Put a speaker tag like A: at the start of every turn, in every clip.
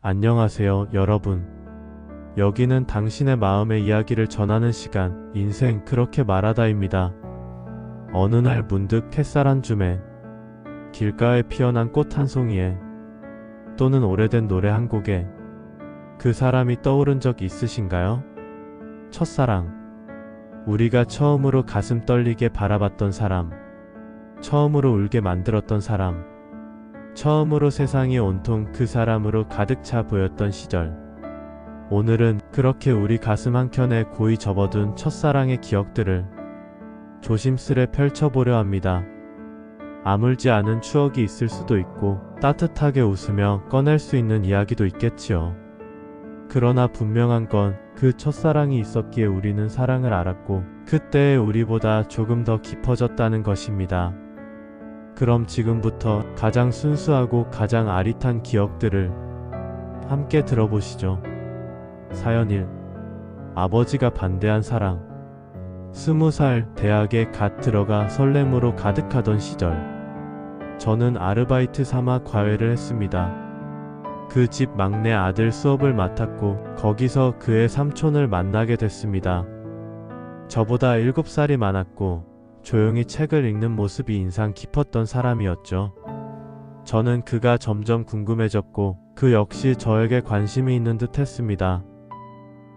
A: 안녕하세요, 여러분. 여기는 당신의 마음의 이야기를 전하는 시간, 인생 그렇게 말하다입니다. 어느 날 문득 햇살 한 줌에, 길가에 피어난 꽃 한 송이에, 또는 오래된 노래 한 곡에 그 사람이 떠오른 적 있으신가요? 첫사랑. 우리가 처음으로 가슴 떨리게 바라봤던 사람, 처음으로 울게 만들었던 사람, 처음으로 세상이 온통 그 사람으로 가득 차 보였던 시절. 오늘은 그렇게 우리 가슴 한켠에 고이 접어둔 첫사랑의 기억들을 조심스레 펼쳐보려 합니다. 아물지 않은 추억이 있을 수도 있고 따뜻하게 웃으며 꺼낼 수 있는 이야기도 있겠지요. 그러나 분명한 건 그 첫사랑이 있었기에 우리는 사랑을 알았고 그때의 우리보다 조금 더 깊어졌다는 것입니다. 그럼 지금부터 가장 순수하고 가장 아릿한 기억들을 함께 들어보시죠. 사연 1. 아버지가 반대한 사랑. 20살 대학에 갓 들어가 설렘으로 가득하던 시절, 저는 아르바이트 삼아 과외를 했습니다. 그 집 막내 아들 수업을 맡았고 거기서 그의 삼촌을 만나게 됐습니다. 저보다 7살이 많았고 조용히 책을 읽는 모습이 인상 깊었던 사람이었죠. 저는 그가 점점 궁금해졌고 그 역시 저에게 관심이 있는 듯 했습니다.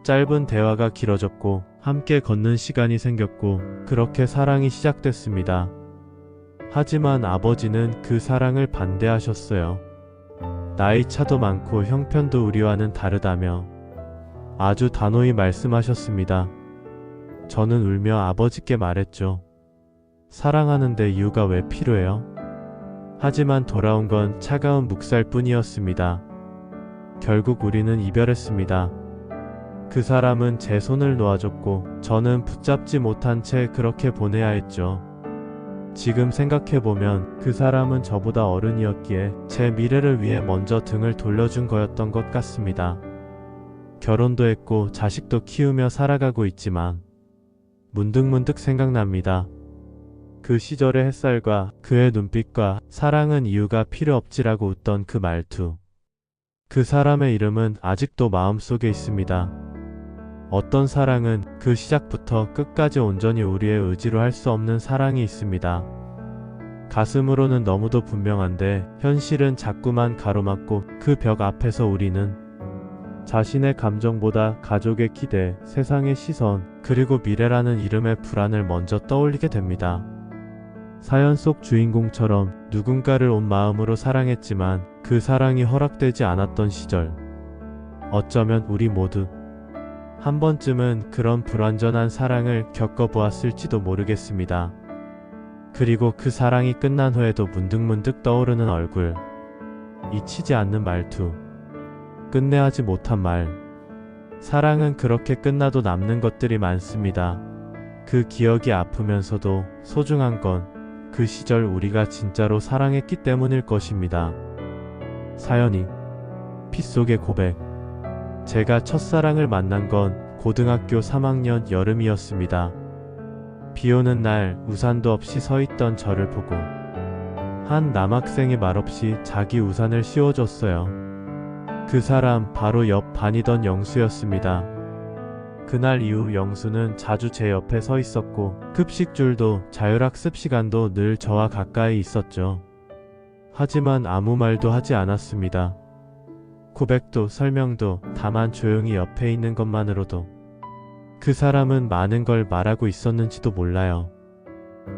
A: 짧은 대화가 길어졌고 함께 걷는 시간이 생겼고 그렇게 사랑이 시작됐습니다. 하지만 아버지는 그 사랑을 반대하셨어요. 나이 차도 많고 형편도 우리와는 다르다며 아주 단호히 말씀하셨습니다. 저는 울며 아버지께 말했죠. 사랑하는데 이유가 왜 필요해요? 하지만 돌아온 건 차가운 묵살뿐이었습니다. 결국 우리는 이별했습니다. 그 사람은 제 손을 놓아줬고 저는 붙잡지 못한 채 그렇게 보내야 했죠. 지금 생각해보면 그 사람은 저보다 어른이었기에 제 미래를 위해 먼저 등을 돌려준 거였던 것 같습니다. 결혼도 했고 자식도 키우며 살아가고 있지만 문득문득 생각납니다. 그 시절의 햇살과 그의 눈빛과 사랑은 이유가 필요 없지라고 웃던 그 말투. 그 사람의 이름은 아직도 마음속에 있습니다. 어떤 사랑은 그 시작부터 끝까지 온전히 우리의 의지로 할 수 없는 사랑이 있습니다. 가슴으로는 너무도 분명한데 현실은 자꾸만 가로막고 그 벽 앞에서 우리는 자신의 감정보다 가족의 기대, 세상의 시선, 그리고 미래라는 이름의 불안을 먼저 떠올리게 됩니다. 사연 속 주인공처럼 누군가를 온 마음으로 사랑했지만 그 사랑이 허락되지 않았던 시절. 어쩌면 우리 모두 한 번쯤은 그런 불완전한 사랑을 겪어보았을지도 모르겠습니다. 그리고 그 사랑이 끝난 후에도 문득문득 떠오르는 얼굴, 잊히지 않는 말투, 끝내하지 못한 말. 사랑은 그렇게 끝나도 남는 것들이 많습니다. 그 기억이 아프면서도 소중한 건 그 시절 우리가 진짜로 사랑했기 때문일 것입니다. 사연 2. 피 속의 고백. 제가 첫사랑을 만난 건 고등학교 3학년 여름이었습니다. 비 오는 날 우산도 없이 서 있던 저를 보고 한 남학생이 말없이 자기 우산을 씌워줬어요. 그 사람 바로 옆 반이던 영수였습니다. 그날 이후 영수는 자주 제 옆에 서 있었고 급식줄도 자율학습 시간도 늘 저와 가까이 있었죠. 하지만 아무 말도 하지 않았습니다. 고백도 설명도 다만 조용히 옆에 있는 것만으로도 그 사람은 많은 걸 말하고 있었는지도 몰라요.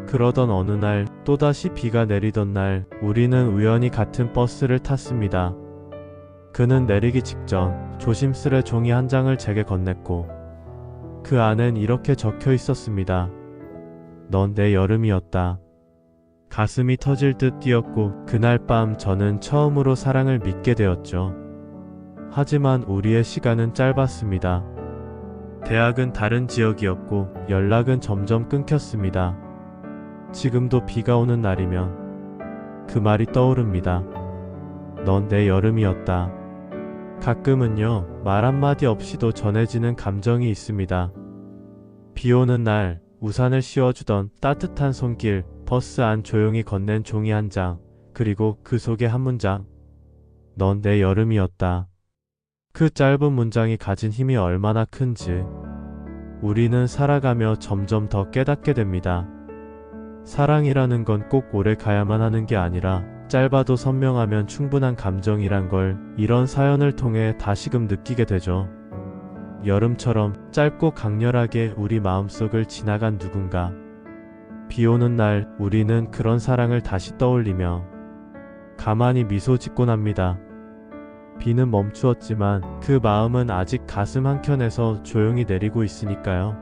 A: 그러던 어느 날 또다시 비가 내리던 날 우리는 우연히 같은 버스를 탔습니다. 그는 내리기 직전 조심스레 종이 한 장을 제게 건넸고 그 안엔 이렇게 적혀 있었습니다. 넌 내 여름이었다. 가슴이 터질 듯 뛰었고 그날 밤 저는 처음으로 사랑을 믿게 되었죠. 하지만 우리의 시간은 짧았습니다. 대학은 다른 지역이었고 연락은 점점 끊겼습니다. 지금도 비가 오는 날이면 그 말이 떠오릅니다. 넌 내 여름이었다. 가끔은요, 말 한마디 없이도 전해지는 감정이 있습니다. 비 오는 날 우산을 씌워주던 따뜻한 손길, 버스 안 조용히 건넨 종이 한 장, 그리고 그 속에 한 문장. 넌 내 여름이었다. 그 짧은 문장이 가진 힘이 얼마나 큰지 우리는 살아가며 점점 더 깨닫게 됩니다. 사랑이라는 건 꼭 오래 가야만 하는 게 아니라 짧아도 선명하면 충분한 감정이란 걸 이런 사연을 통해 다시금 느끼게 되죠. 여름처럼 짧고 강렬하게 우리 마음속을 지나간 누군가. 비 오는 날 우리는 그런 사랑을 다시 떠올리며 가만히 미소 짓곤 합니다. 비는 멈추었지만 그 마음은 아직 가슴 한켠에서 조용히 내리고 있으니까요.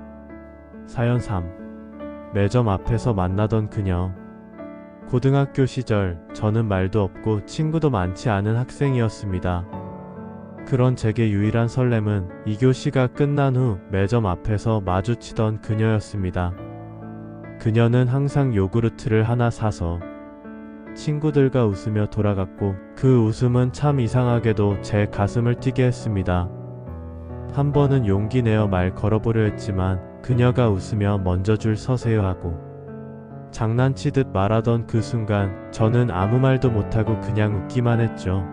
A: 사연 3. 매점 앞에서 만나던 그녀. 고등학교 시절 저는 말도 없고 친구도 많지 않은 학생이었습니다. 그런 제게 유일한 설렘은 2교시가 끝난 후 매점 앞에서 마주치던 그녀였습니다. 그녀는 항상 요구르트를 하나 사서 친구들과 웃으며 돌아갔고 그 웃음은 참 이상하게도 제 가슴을 뛰게 했습니다. 한 번은 용기 내어 말 걸어보려 했지만 그녀가 웃으며 먼저 줄 서세요 하고 장난치듯 말하던 그 순간 저는 아무 말도 못하고 그냥 웃기만 했죠.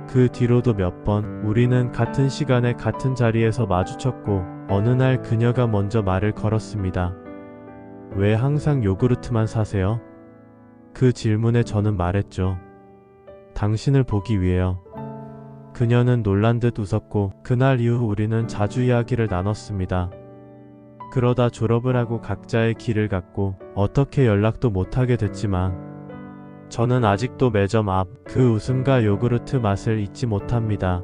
A: 그 뒤로도 몇 번 우리는 같은 시간에 같은 자리에서 마주쳤고 어느 날 그녀가 먼저 말을 걸었습니다. 왜 항상 요구르트만 사세요? 그 질문에 저는 말했죠. 당신을 보기 위해요. 그녀는 놀란 듯 웃었고 그날 이후 우리는 자주 이야기를 나눴습니다. 그러다 졸업을 하고 각자의 길을 갔고 어떻게 연락도 못하게 됐지만 저는 아직도 매점 앞 그 웃음과 요구르트 맛을 잊지 못합니다.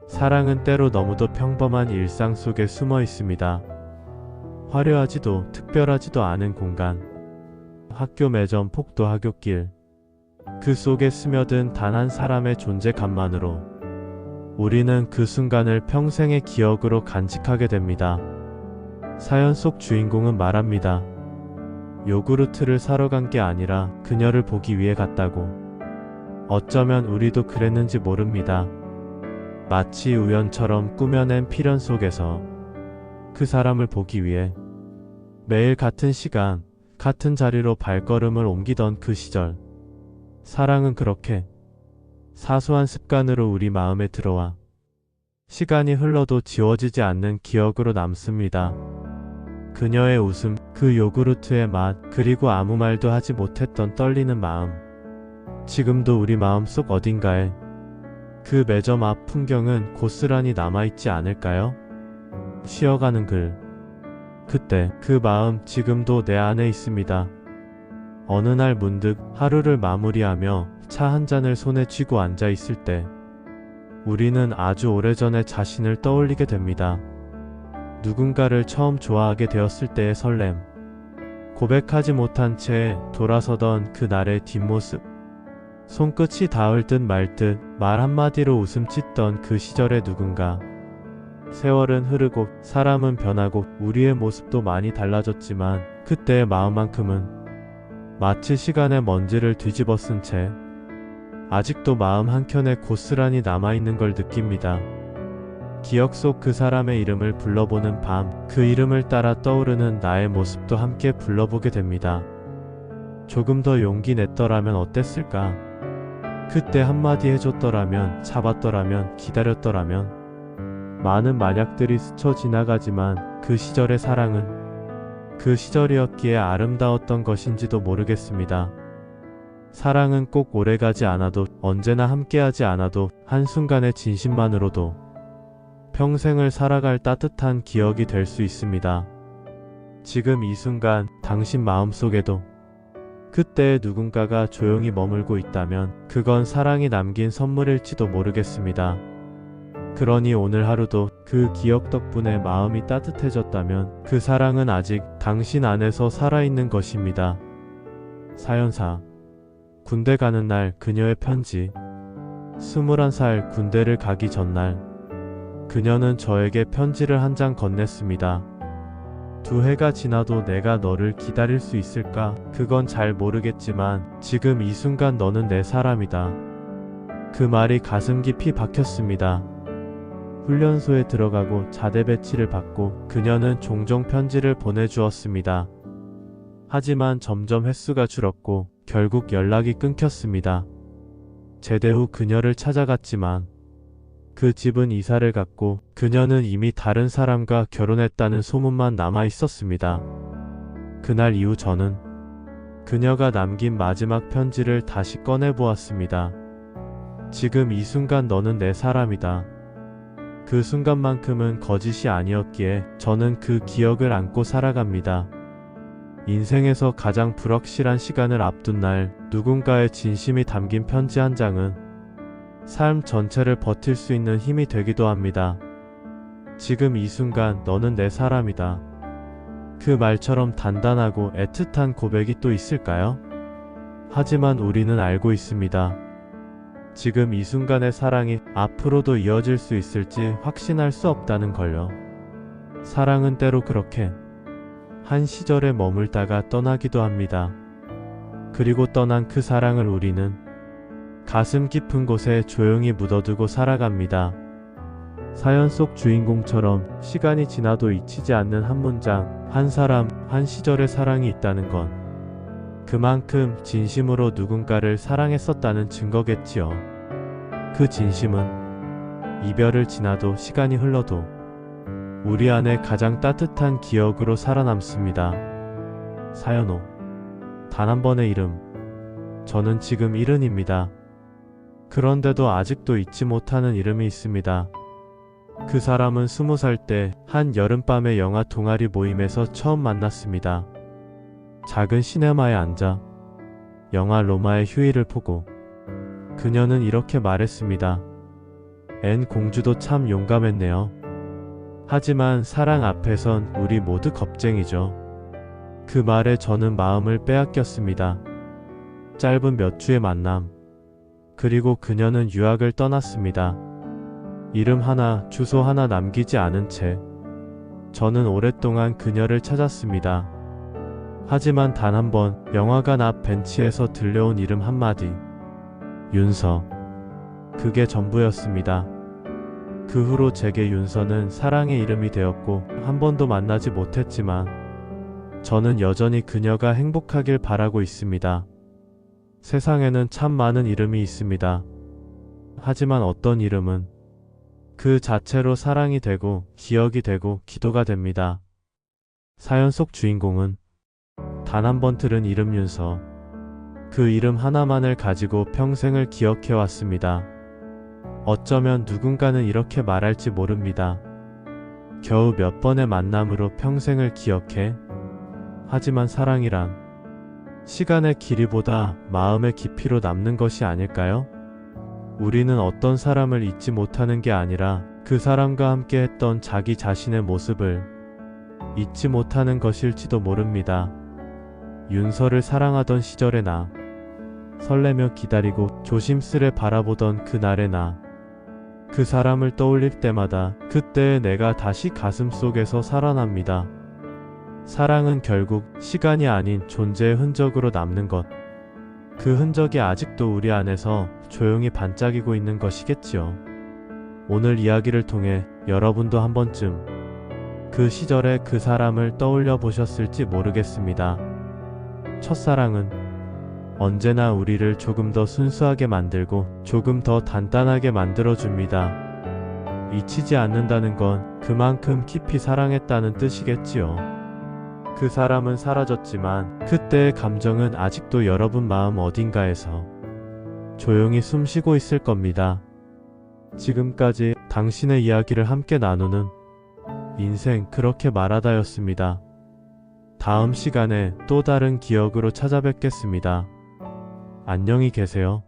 A: 사랑은 때로 너무도 평범한 일상 속에 숨어 있습니다. 화려하지도 특별하지도 않은 공간. 학교 매점 폭도 하굣길. 그 속에 스며든 단 한 사람의 존재감만으로 우리는 그 순간을 평생의 기억으로 간직하게 됩니다. 사연 속 주인공은 말합니다. 요구르트를 사러 간 게 아니라 그녀를 보기 위해 갔다고. 어쩌면 우리도 그랬는지 모릅니다. 마치 우연처럼 꾸며낸 필연 속에서 그 사람을 보기 위해 매일 같은 시간, 같은 자리로 발걸음을 옮기던 그 시절. 사랑은 그렇게 사소한 습관으로 우리 마음에 들어와 시간이 흘러도 지워지지 않는 기억으로 남습니다. 그녀의 웃음, 그 요구르트의 맛, 그리고 아무 말도 하지 못했던 떨리는 마음. 지금도 우리 마음속 어딘가에 그 매점 앞 풍경은 고스란히 남아있지 않을까요? 쉬어가는 글. 그때 그 마음 지금도 내 안에 있습니다. 어느 날 문득 하루를 마무리하며 차 한 잔을 손에 쥐고 앉아 있을 때 우리는 아주 오래전의 자신을 떠올리게 됩니다. 누군가를 처음 좋아하게 되었을 때의 설렘. 고백하지 못한 채 돌아서던 그날의 뒷모습. 손끝이 닿을 듯 말 듯 말 한마디로 웃음 짓던 그 시절의 누군가. 세월은 흐르고 사람은 변하고 우리의 모습도 많이 달라졌지만 그때의 마음만큼은 마치 시간의 먼지를 뒤집어 쓴 채 아직도 마음 한켠에 고스란히 남아있는 걸 느낍니다. 기억 속 그 사람의 이름을 불러보는 밤, 그 이름을 따라 떠오르는 나의 모습도 함께 불러보게 됩니다. 조금 더 용기 냈더라면 어땠을까? 그때 한마디 해줬더라면, 잡았더라면, 기다렸더라면. 많은 만약들이 스쳐 지나가지만 그 시절의 사랑은 그 시절이었기에 아름다웠던 것인지도 모르겠습니다. 사랑은 꼭 오래가지 않아도 언제나 함께하지 않아도 한순간의 진심만으로도 평생을 살아갈 따뜻한 기억이 될 수 있습니다. 지금 이 순간 당신 마음속에도 그때의 누군가가 조용히 머물고 있다면 그건 사랑이 남긴 선물일지도 모르겠습니다. 그러니 오늘 하루도 그 기억 덕분에 마음이 따뜻해졌다면 그 사랑은 아직 당신 안에서 살아있는 것입니다. 사연 4. 군대 가는 날 그녀의 편지. 21살 군대를 가기 전날 그녀는 저에게 편지를 한 장 건넸습니다. 2해가 지나도 내가 너를 기다릴 수 있을까? 그건 잘 모르겠지만 지금 이 순간 너는 내 사람이다. 그 말이 가슴 깊이 박혔습니다. 훈련소에 들어가고 자대 배치를 받고 그녀는 종종 편지를 보내주었습니다. 하지만 점점 횟수가 줄었고 결국 연락이 끊겼습니다. 제대 후 그녀를 찾아갔지만 그 집은 이사를 갔고 그녀는 이미 다른 사람과 결혼했다는 소문만 남아 있었습니다. 그날 이후 저는 그녀가 남긴 마지막 편지를 다시 꺼내 보았습니다. 지금 이 순간 너는 내 사람이다. 그 순간만큼은 거짓이 아니었기에 저는 그 기억을 안고 살아갑니다. 인생에서 가장 불확실한 시간을 앞둔 날 누군가의 진심이 담긴 편지 한 장은 삶 전체를 버틸 수 있는 힘이 되기도 합니다. 지금 이 순간 너는 내 사람이다. 그 말처럼 단단하고 애틋한 고백이 또 있을까요? 하지만 우리는 알고 있습니다. 지금 이 순간의 사랑이 앞으로도 이어질 수 있을지 확신할 수 없다는 걸요. 사랑은 때로 그렇게 한 시절에 머물다가 떠나기도 합니다. 그리고 떠난 그 사랑을 우리는 가슴 깊은 곳에 조용히 묻어두고 살아갑니다. 사연 속 주인공처럼 시간이 지나도 잊히지 않는 한 문장, 한 사람, 한 시절의 사랑이 있다는 건 그만큼 진심으로 누군가를 사랑했었다는 증거겠지요. 그 진심은 이별을 지나도 시간이 흘러도 우리 안에 가장 따뜻한 기억으로 살아남습니다. 사연 5. 단 한 번의 이름. 저는 지금 70입니다. 그런데도 아직도 잊지 못하는 이름이 있습니다. 그 사람은 20살 때 한 여름밤의 영화 동아리 모임에서 처음 만났습니다. 작은 시네마에 앉아 영화 로마의 휴일을 보고 그녀는 이렇게 말했습니다. 앤 공주도 참 용감했네요. 하지만 사랑 앞에선 우리 모두 겁쟁이죠. 그 말에 저는 마음을 빼앗겼습니다. 짧은 몇 주의 만남. 그리고 그녀는 유학을 떠났습니다. 이름 하나, 주소 하나 남기지 않은 채 저는 오랫동안 그녀를 찾았습니다. 하지만 단 한 번 영화관 앞 벤치에서 들려온 이름 한마디. 윤서. 그게 전부였습니다. 그 후로 제게 윤서는 사랑의 이름이 되었고 한 번도 만나지 못했지만 저는 여전히 그녀가 행복하길 바라고 있습니다. 세상에는 참 많은 이름이 있습니다. 하지만 어떤 이름은 그 자체로 사랑이 되고 기억이 되고 기도가 됩니다. 사연 속 주인공은 단 한 번 들은 이름 윤서. 그 이름 하나만을 가지고 평생을 기억해 왔습니다. 어쩌면 누군가는 이렇게 말할지 모릅니다. 겨우 몇 번의 만남으로 평생을 기억해? 하지만 사랑이란 시간의 길이보다 마음의 깊이로 남는 것이 아닐까요? 우리는 어떤 사람을 잊지 못하는 게 아니라 그 사람과 함께 했던 자기 자신의 모습을 잊지 못하는 것일지도 모릅니다. 윤서를 사랑하던 시절의 나, 설레며 기다리고 조심스레 바라보던 그날의 나, 그 사람을 떠올릴 때마다 그때의 내가 다시 가슴 속에서 살아납니다. 사랑은 결국 시간이 아닌 존재의 흔적으로 남는 것. 그 흔적이 아직도 우리 안에서 조용히 반짝이고 있는 것이겠지요. 오늘 이야기를 통해 여러분도 한 번쯤 그 시절의 그 사람을 떠올려 보셨을지 모르겠습니다. 첫사랑은 언제나 우리를 조금 더 순수하게 만들고 조금 더 단단하게 만들어줍니다. 잊히지 않는다는 건 그만큼 깊이 사랑했다는 뜻이겠지요. 그 사람은 사라졌지만 그때의 감정은 아직도 여러분 마음 어딘가에서 조용히 숨쉬고 있을 겁니다. 지금까지 당신의 이야기를 함께 나누는 인생 그렇게 말하다였습니다. 다음 시간에 또 다른 기억으로 찾아뵙겠습니다. 안녕히 계세요.